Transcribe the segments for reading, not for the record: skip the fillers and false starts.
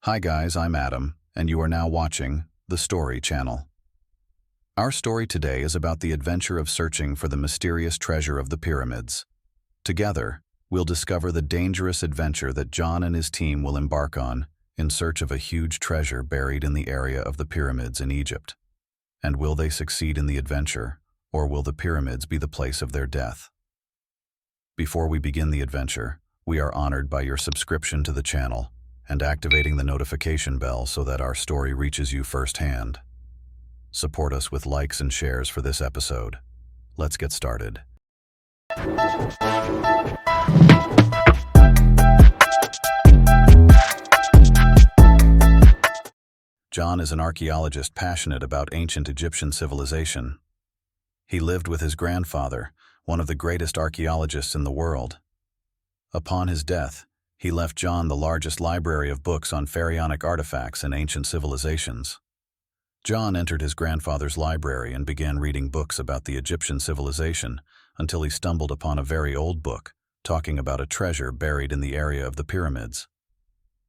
Hi guys, I'm Adam, and you are now watching the Story Channel. Our story today is about the adventure of searching for the mysterious treasure of the pyramids. Together, we'll discover the dangerous adventure that John and his team will embark on in search of a huge treasure buried in the area of the pyramids in Egypt. And will they succeed in the adventure, or will the pyramids be the place of their death? Before we begin the adventure, we are honored by your subscription to the channel and activating the notification bell so that our story reaches you firsthand. Support us with likes and shares for this episode. Let's get started. John is an archaeologist passionate about ancient Egyptian civilization. He lived with his grandfather, one of the greatest archaeologists in the world. Upon his death, he left John the largest library of books on pharaonic artifacts and ancient civilizations. John entered his grandfather's library and began reading books about the Egyptian civilization until he stumbled upon a very old book talking about a treasure buried in the area of the pyramids.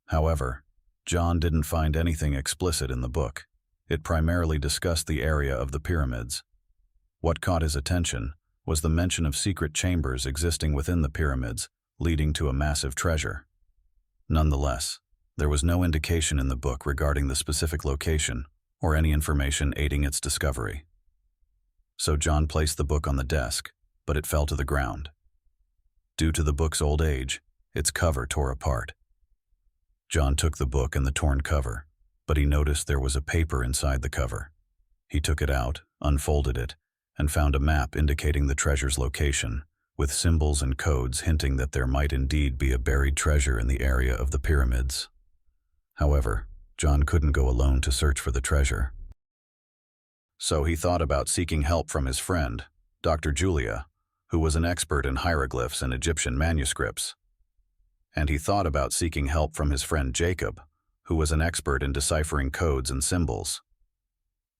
However, John didn't find anything explicit in the book. It primarily discussed the area of the pyramids. What caught his attention was the mention of secret chambers existing within the pyramids, leading to a massive treasure. Nonetheless, there was no indication in the book regarding the specific location or any information aiding its discovery. So John placed the book on the desk, but it fell to the ground. Due to the book's old age, its cover tore apart. John took the book and the torn cover, but he noticed there was a paper inside the cover. He took it out, unfolded it, and found a map indicating the treasure's location, with symbols and codes hinting that there might indeed be a buried treasure in the area of the pyramids. However, John couldn't go alone to search for the treasure. So he thought about seeking help from his friend, Dr. Julia, who was an expert in hieroglyphs and Egyptian manuscripts. And he thought about seeking help from his friend Jacob, who was an expert in deciphering codes and symbols.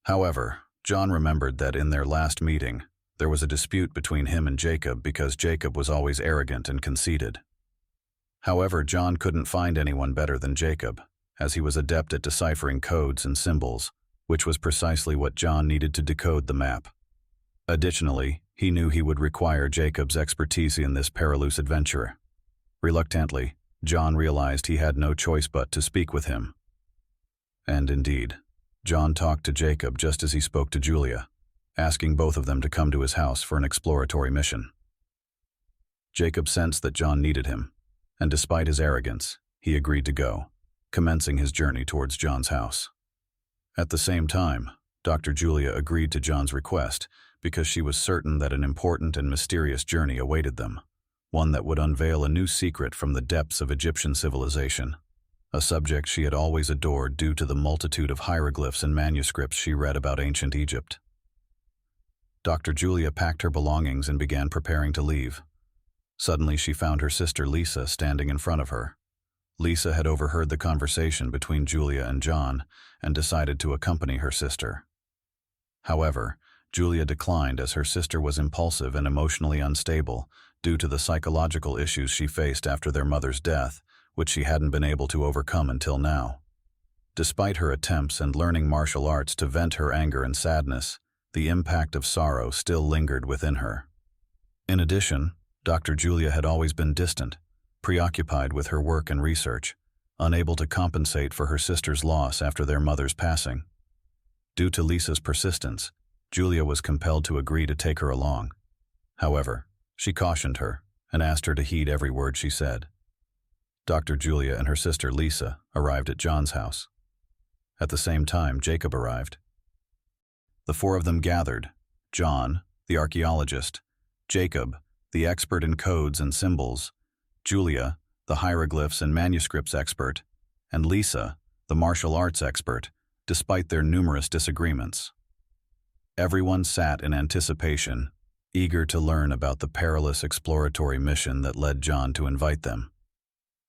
However, John remembered that in their last meeting, there was a dispute between him and Jacob because Jacob was always arrogant and conceited. However, John couldn't find anyone better than Jacob, as he was adept at deciphering codes and symbols, which was precisely what John needed to decode the map. Additionally, he knew he would require Jacob's expertise in this perilous adventure. Reluctantly, John realized he had no choice but to speak with him. And indeed, John talked to Jacob just as he spoke to Julia, asking both of them to come to his house for an exploratory mission. Jacob sensed that John needed him, and despite his arrogance, he agreed to go, commencing his journey towards John's house. At the same time, Dr. Julia agreed to John's request because she was certain that an important and mysterious journey awaited them, one that would unveil a new secret from the depths of Egyptian civilization, a subject she had always adored due to the multitude of hieroglyphs and manuscripts she read about ancient Egypt. Dr. Julia packed her belongings and began preparing to leave. Suddenly she found her sister Lisa standing in front of her. Lisa had overheard the conversation between Julia and John and decided to accompany her sister. However, Julia declined as her sister was impulsive and emotionally unstable due to the psychological issues she faced after their mother's death, which she hadn't been able to overcome until now. Despite her attempts and learning martial arts to vent her anger and sadness, the impact of sorrow still lingered within her. In addition, Dr. Julia had always been distant, preoccupied with her work and research, unable to compensate for her sister's loss after their mother's passing. Due to Lisa's persistence, Julia was compelled to agree to take her along. However, she cautioned her and asked her to heed every word she said. Dr. Julia and her sister Lisa arrived at John's house. At the same time, Jacob arrived. The four of them gathered: John, the archaeologist; Jacob, the expert in codes and symbols; Julia, the hieroglyphs and manuscripts expert; and Lisa, the martial arts expert, despite their numerous disagreements. Everyone sat in anticipation, eager to learn about the perilous exploratory mission that led John to invite them.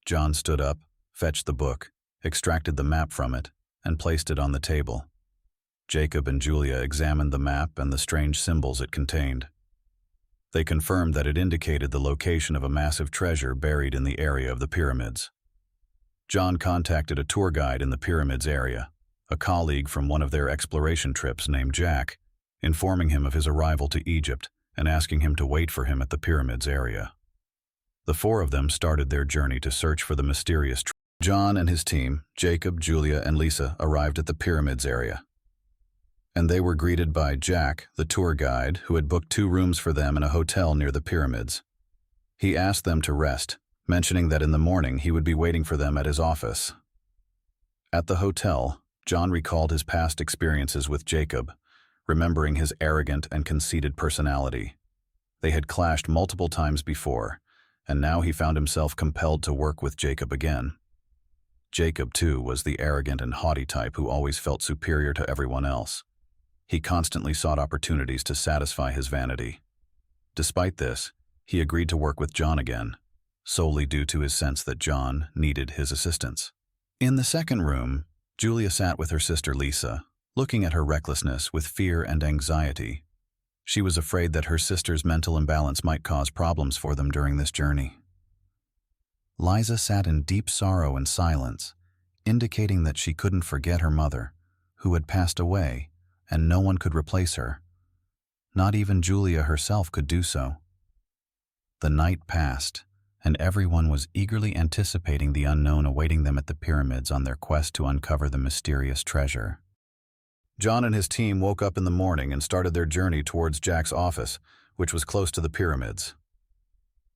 John stood up, fetched the book, extracted the map from it, and placed it on the table. Jacob and Julia examined the map and the strange symbols it contained. They confirmed that it indicated the location of a massive treasure buried in the area of the pyramids. John contacted a tour guide in the pyramids area, a colleague from one of their exploration trips named Jack, informing him of his arrival to Egypt and asking him to wait for him at the pyramids area. The four of them started their journey to search for the mysterious treasure. John and his team, Jacob, Julia, and Lisa, arrived at the pyramids area. And they were greeted by Jack, the tour guide, who had booked 2 rooms for them in a hotel near the pyramids. He asked them to rest, mentioning that in the morning he would be waiting for them at his office. At the hotel, John recalled his past experiences with Jacob, remembering his arrogant and conceited personality. They had clashed multiple times before, and now he found himself compelled to work with Jacob again. Jacob, too, was the arrogant and haughty type who always felt superior to everyone else. He constantly sought opportunities to satisfy his vanity. Despite this, he agreed to work with John again, solely due to his sense that John needed his assistance. In the second room, Julia sat with her sister Lisa, looking at her recklessness with fear and anxiety. She was afraid that her sister's mental imbalance might cause problems for them during this journey. Liza sat in deep sorrow and silence, indicating that she couldn't forget her mother, who had passed away, and no one could replace her. Not even Julia herself could do so. The night passed, and everyone was eagerly anticipating the unknown awaiting them at the pyramids on their quest to uncover the mysterious treasure. John and his team woke up in the morning and started their journey towards Jack's office, which was close to the pyramids.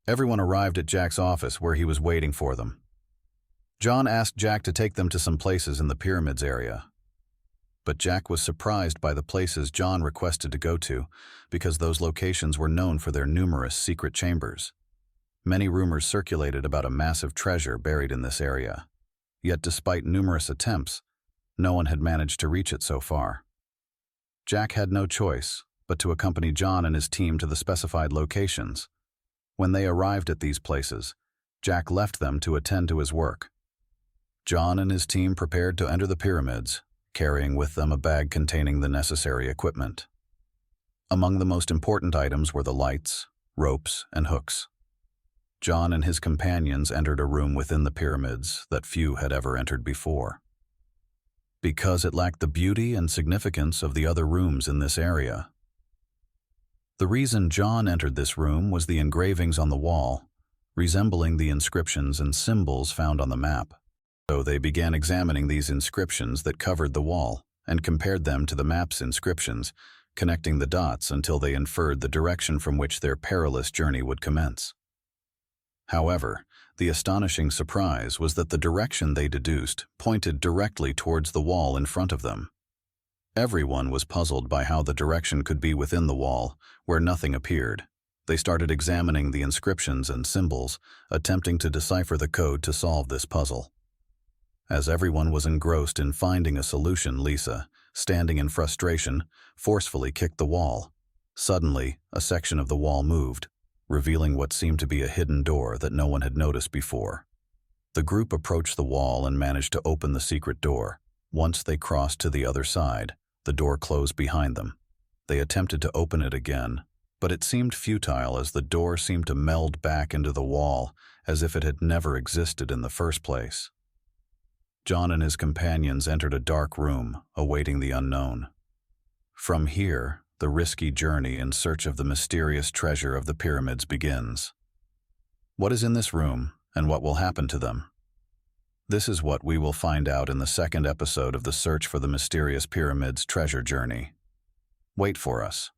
Everyone arrived at Jack's office where he was waiting for them. John asked Jack to take them to some places in the pyramids area. But Jack was surprised by the places John requested to go to, because those locations were known for their numerous secret chambers. Many rumors circulated about a massive treasure buried in this area. Yet despite numerous attempts, no one had managed to reach it so far. Jack had no choice but to accompany John and his team to the specified locations. When they arrived at these places, Jack left them to attend to his work. John and his team prepared to enter the pyramids, carrying with them a bag containing the necessary equipment. Among the most important items were the lights, ropes, and hooks. John and his companions entered a room within the pyramids that few had ever entered before, because it lacked the beauty and significance of the other rooms in this area. The reason John entered this room was the engravings on the wall, resembling the inscriptions and symbols found on the map. So they began examining these inscriptions that covered the wall and compared them to the map's inscriptions, connecting the dots until they inferred the direction from which their perilous journey would commence. However, the astonishing surprise was that the direction they deduced pointed directly towards the wall in front of them. Everyone was puzzled by how the direction could be within the wall, where nothing appeared. They started examining the inscriptions and symbols, attempting to decipher the code to solve this puzzle. As everyone was engrossed in finding a solution, Lisa, standing in frustration, forcefully kicked the wall. Suddenly, a section of the wall moved, revealing what seemed to be a hidden door that no one had noticed before. The group approached the wall and managed to open the secret door. Once they crossed to the other side, the door closed behind them. They attempted to open it again, but it seemed futile as the door seemed to meld back into the wall as if it had never existed in the first place. John and his companions entered a dark room, awaiting the unknown. From here, the risky journey in search of the mysterious treasure of the pyramids begins. What is in this room, and what will happen to them? This is what we will find out in the second episode of the Search for the Mysterious Pyramids treasure journey. Wait for us.